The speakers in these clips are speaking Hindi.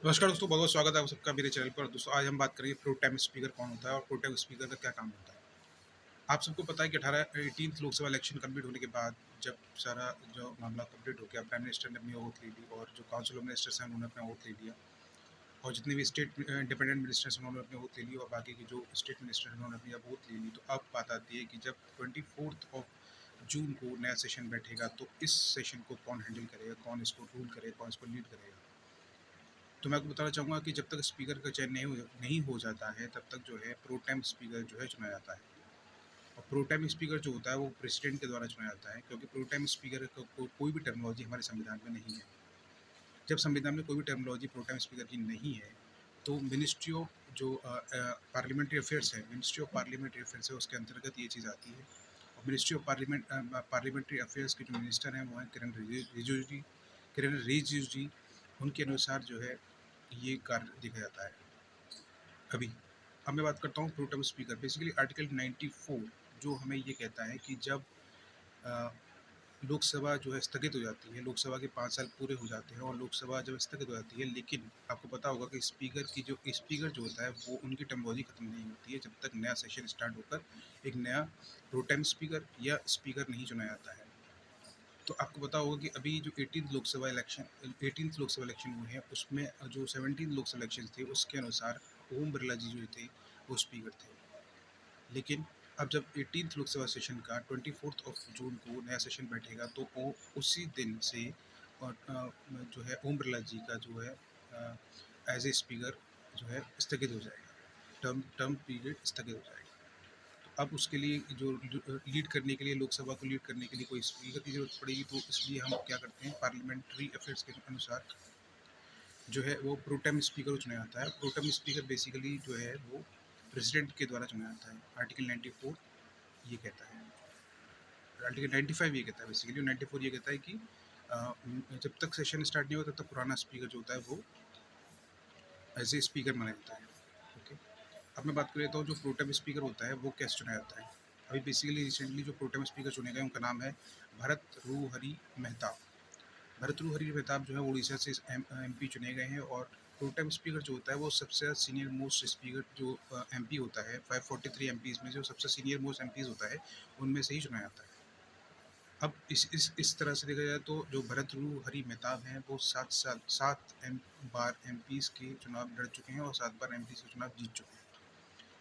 नमस्कार दोस्तों, बहुत बहुत स्वागत है आप सबका मेरे चैनल पर। दोस्तों, आज हम बात करेंगे प्रो टाइम स्पीकर कौन होता है और प्रो टाइम स्पीकर का क्या काम होता है। आप सबको पता है कि 18th लोकसभा इलेक्शन कंप्लीट होने के बाद जब सारा जो मामला कंप्लीट हो गया, प्राइम मिनिस्टर ने अपनी ओथ ले ली और जो काउंसिल ऑफ मिनिस्टर्स हैं उन्होंने अपना ओथ ले लिया और जितने भी स्टेट इंडिपेंडेंट मिनिस्टर्स हैं उन्होंने अपनी ओथ ले ली और बाकी के जो स्टेट मिनिस्टर हैं उन्होंने अपनी अब ओथ ले ली। तो अब बात आती है कि जब 24 जून को नया सेशन बैठेगा तो इस सेशन को कौन हैंडल करेगा, कौन इसको रूल करेगा, कौन इसको लीड करेगा। तो मैं आपको बताना चाहूँगा कि जब तक स्पीकर का चयन नहीं हो जाता है, तब तक जो है प्रो टाइम स्पीकर जो है चुना जाता है। और प्रो टाइम स्पीकर जो होता है वो प्रेसिडेंट के द्वारा चुना जाता है, क्योंकि प्रो टाइम स्पीकर कोई भी टर्मिनोलॉजी हमारे संविधान में नहीं है। जब संविधान में कोई भी टर्मिनोलॉजी प्रो टाइम स्पीकर की नहीं है, तो मिनिस्ट्री ऑफ जो पार्लियामेंट्री अफेयर्स है, मिनिस्ट्री ऑफ पार्लियामेंट्री अफेयर्स है, उसके अंतर्गत ये चीज़ आती है। और मिनिस्ट्री ऑफ पार्लियामेंट्री अफेयर्स के जो मिनिस्टर हैं वो हैं किरण रिजिजू जी। उनके अनुसार जो है ये कार्य देखा जाता है। अभी अब मैं बात करता हूँ प्रोटेम स्पीकर। बेसिकली आर्टिकल 94 जो हमें ये कहता है कि जब अ, लोकसभा जो है स्थगित हो जाती है, लोकसभा के 5 साल पूरे हो जाते हैं और लोकसभा जब स्थगित हो जाती है, लेकिन आपको पता होगा कि स्पीकर जो होता है वो उनकी टर्मिनोलॉजी खत्म नहीं होती है जब तक नया सेशन स्टार्ट होकर एक नया प्रोटेम स्पीकर या स्पीकर नहीं चुना जाता है। तो आपको पता होगा कि अभी जो 18th लोकसभा इलेक्शन हुए हैं उसमें जो 17th लोकसभा इलेक्शन थे उसके अनुसार ओम बिरला जी जो थे वो स्पीकर थे। लेकिन अब जब 18th लोकसभा सेशन का 24 जून को नया सेशन बैठेगा तो वो उसी दिन से और जो है ओम बिरला जी का जो है एज ए स्पीकर जो है स्थगित हो जाएगा। टर्म पीरियड स्थगित हो जाएगा। अब उसके लिए जो लीड करने के लिए, लोकसभा को लीड करने के लिए कोई स्पीकर की ज़रूरत पड़ेगी, तो इसलिए हम क्या करते हैं, पार्लियामेंट्री अफेयर्स के अनुसार जो है वो प्रोटेम स्पीकर को चुना जाता है। प्रोटेम स्पीकर बेसिकली जो है वो प्रेसिडेंट के द्वारा चुना जाता है। आर्टिकल 94 ये कहता है, आर्टिकल 95 ये कहता है, बेसिकली 94 ये कहता है कि जब तक सेशन स्टार्ट नहीं होता तब तक पुराना स्पीकर जो होता है वो एज ए स्पीकर माना जाता है। ओके। अब मैं बात कर लेता हूँ जो प्रोटेम स्पीकर होता है वो कैसे चुना जाता है। अभी बेसिकली रिसेंटली जो प्रोटेम स्पीकर चुने गए उनका नाम है भरत रू हरी मेहताब। भरत रू हरी मेहताब जो है उड़ीसा से एमपी चुने गए हैं। और प्रोटेम स्पीकर जो होता है वो सबसे सीनियर मोस्ट स्पीकर जो एमपी होता है, 543 एमपीज में जो सबसे सीनियर मोस्ट एमपीज होता है उनमें से ही चुना जाता है। अब इस तरह से देखा जाए तो जो भरत रू हरी मेहताब हैं वो 7 बार एमपीज के चुनाव लड़ चुके हैं और 7 बार एमपीज के चुनाव जीत चुके हैं।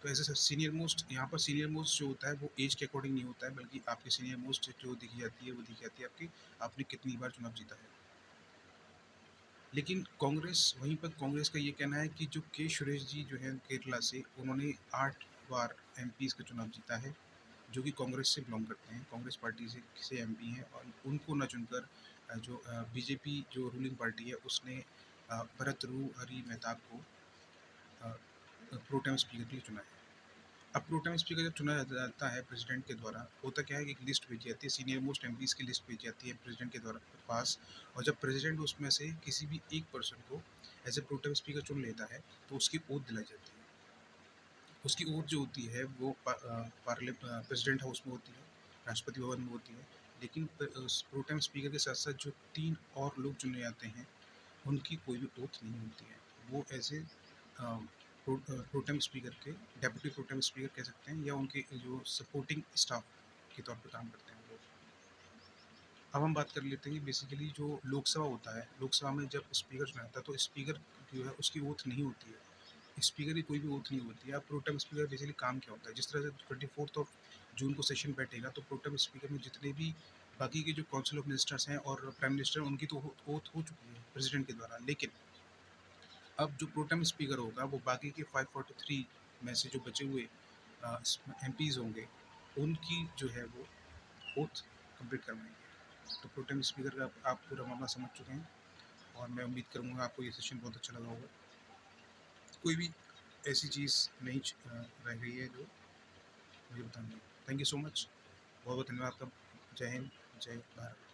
तो ऐसे सब सीनियर मोस्ट, यहाँ पर सीनियर मोस्ट जो होता है वो एज के अकॉर्डिंग नहीं होता है, बल्कि आपकी सीनियर मोस्ट जो देखी जाती है वो देखी जाती है आपकी आपने कितनी बार चुनाव जीता है। लेकिन कांग्रेस का ये कहना है कि जो के सुरेश जी जो है केरला से, उन्होंने 8 बार एमपीज का चुनाव जीता है, जो कि कांग्रेस से बिलोंग करते हैं, कांग्रेस पार्टी से एमपी हैं। और उनको न चुनकर जो बीजेपी जो रूलिंग पार्टी है उसने भरत रू हरी मेहताब को प्रोटेम स्पीकर के लिए चुना है। अब प्रोटेम स्पीकर जब चुना जाता है प्रेसिडेंट के द्वारा, होता क्या है कि एक लिस्ट भेजी जाती है, सीनियर मोस्ट एमपीज की लिस्ट भेजी जाती है प्रेसिडेंट के द्वारा पास। और जब प्रेसिडेंट उसमें से किसी भी एक पर्सन को एज ए प्रोटेम स्पीकर चुन लेता है तो उसकी ओथ दिलाई जाती है। उसकी ओथ जो होती है वो प्रेसिडेंट हाउस में होती है, राष्ट्रपति भवन में होती है। लेकिन प्रोटेम स्पीकर के साथ साथ जो 3 और लोग चुने जाते हैं उनकी कोई भी ओथ नहीं होती है। वो ऐसे प्रोटेम स्पीकर के डेप्यूटी प्रोटेम स्पीकर कह सकते हैं, या उनके जो सपोर्टिंग स्टाफ के तौर पर काम करते हैं वो लोग। अब हम बात कर लेते हैं कि बेसिकली जो लोकसभा होता है, लोकसभा में जब स्पीकर चुना जाता है तो स्पीकर जो है उसकी ओथ नहीं होती है, स्पीकर की कोई भी ओथ नहीं होती है। अब प्रोटेम स्पीकर बेसिकली काम क्या होता है, जिस तरह से 24 जून को सेशन बैठेगा तो प्रोटेम स्पीकर में जितने भी बाकी के जो काउंसिल ऑफ मिनिस्टर्स हैं और प्राइम मिनिस्टर, उनकी तो ओथ हो चुकी है प्रेसिडेंट के द्वारा। लेकिन अब जो प्रोटेम स्पीकर होगा वो बाकी के 543 में से जो बचे हुए एमपीज होंगे उनकी जो है वो ओथ कंप्लीट करवाएंगे। तो प्रोटेम स्पीकर का आप पूरा मामला समझ चुके हैं और मैं उम्मीद करूँगा आपको ये सेशन बहुत अच्छा लगा होगा। कोई भी ऐसी चीज़ नहीं रह गई है जो मुझे बतानी है। थैंक यू सो मच, बहुत बहुत धन्यवाद आपका। जय हिंद, जय भारत।